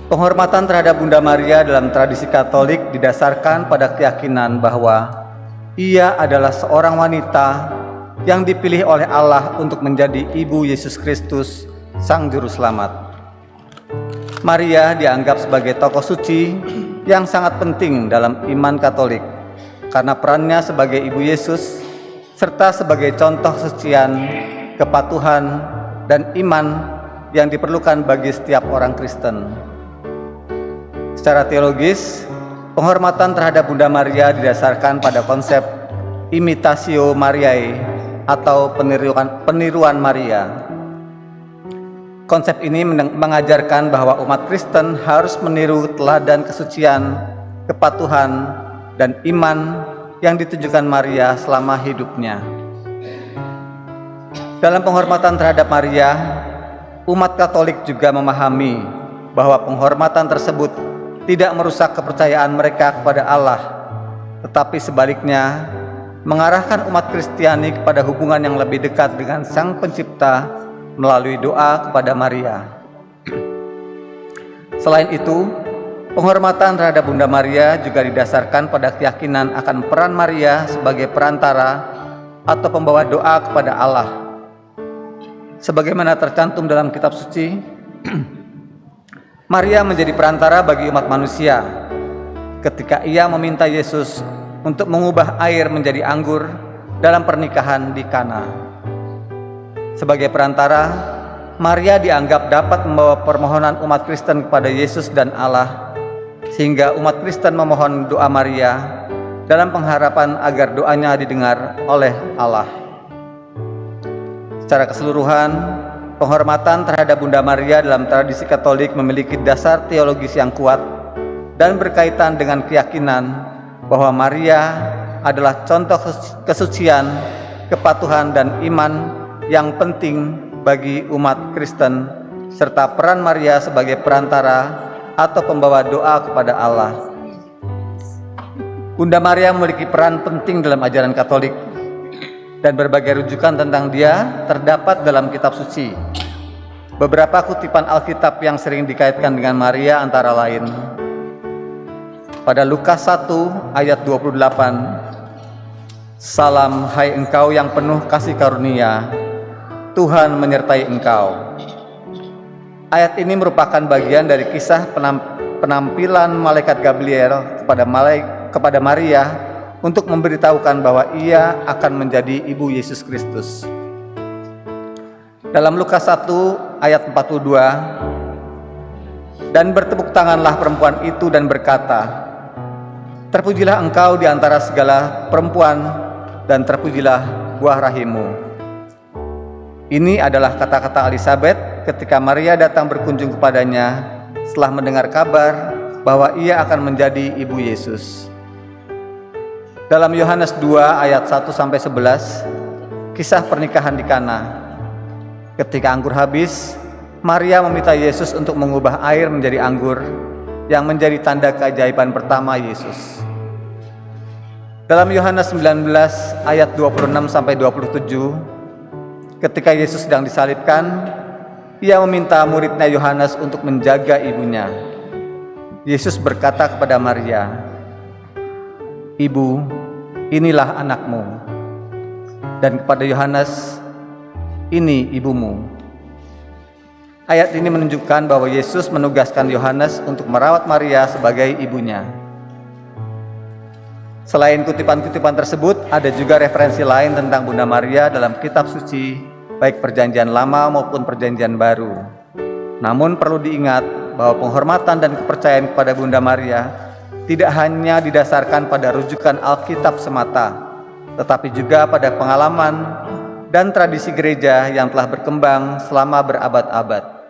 Penghormatan terhadap Bunda Maria dalam tradisi Katolik didasarkan pada keyakinan bahwa ia adalah seorang wanita yang dipilih oleh Allah untuk menjadi Ibu Yesus Kristus, Sang Juru Selamat. Maria dianggap sebagai tokoh suci yang sangat penting dalam iman Katolik karena perannya sebagai Ibu Yesus serta sebagai contoh kesucian, kepatuhan, dan iman yang diperlukan bagi setiap orang Kristen. Secara teologis, penghormatan terhadap Bunda Maria didasarkan pada konsep imitatio Mariae atau peniruan Maria. Konsep ini mengajarkan bahwa umat Kristen harus meniru teladan kesucian, kepatuhan, dan iman yang ditunjukkan Maria selama hidupnya. Dalam penghormatan terhadap Maria, umat Katolik juga memahami bahwa penghormatan tersebut tidak merusak kepercayaan mereka kepada Allah, tetapi sebaliknya mengarahkan umat Kristiani kepada hubungan yang lebih dekat dengan Sang Pencipta melalui doa kepada Maria. Selain itu, penghormatan terhadap Bunda Maria juga didasarkan pada keyakinan akan peran Maria sebagai perantara atau pembawa doa kepada Allah. Sebagaimana tercantum dalam kitab suci, Maria menjadi perantara bagi umat manusia ketika ia meminta Yesus untuk mengubah air menjadi anggur dalam pernikahan di Kana. Sebagai perantara, Maria dianggap dapat membawa permohonan umat Kristen kepada Yesus dan Allah, sehingga umat Kristen memohon doa Maria dalam pengharapan agar doanya didengar oleh Allah. Secara keseluruhan, penghormatan terhadap Bunda Maria dalam tradisi Katolik memiliki dasar teologis yang kuat dan berkaitan dengan keyakinan bahwa Maria adalah contoh kesucian, kepatuhan, dan iman yang penting bagi umat Kristen, serta peran Maria sebagai perantara atau pembawa doa kepada Allah. Bunda Maria memiliki peran penting dalam ajaran Katolik, dan berbagai rujukan tentang dia terdapat dalam kitab suci. Beberapa kutipan Alkitab yang sering dikaitkan dengan Maria antara lain: pada Lukas 1 ayat 28, "Salam hai engkau yang penuh kasih karunia, Tuhan menyertai engkau." Ayat ini merupakan bagian dari kisah penampilan malaikat Gabriel kepada Maria untuk memberitahukan bahwa ia akan menjadi Ibu Yesus Kristus. Dalam Lukas 1 ayat 42, "Dan bertepuk tanganlah perempuan itu dan berkata, 'Terpujilah engkau di antara segala perempuan, dan terpujilah buah rahimmu.'" Ini adalah kata-kata Elizabeth ketika Maria datang berkunjung kepadanya setelah mendengar kabar bahwa ia akan menjadi Ibu Yesus. Dalam Yohanes 2 ayat 1-11, kisah pernikahan di Kana. Ketika anggur habis, Maria meminta Yesus untuk mengubah air menjadi anggur, yang menjadi tanda keajaiban pertama Yesus. Dalam Yohanes 19 ayat 26-27, ketika Yesus sedang disalibkan, ia meminta muridnya Yohanes untuk menjaga ibunya. Yesus berkata kepada Maria, "Ibu, inilah anakmu." Dan kepada Yohanes, "Ini ibumu." Ayat ini menunjukkan bahwa Yesus menugaskan Yohanes untuk merawat Maria sebagai ibunya. Selain kutipan-kutipan tersebut, ada juga referensi lain tentang Bunda Maria dalam kitab suci, baik Perjanjian Lama maupun Perjanjian Baru. Namun perlu diingat bahwa penghormatan dan kepercayaan kepada Bunda Maria tidak hanya didasarkan pada rujukan Alkitab semata, tetapi juga pada pengalaman dan tradisi gereja yang telah berkembang selama berabad-abad.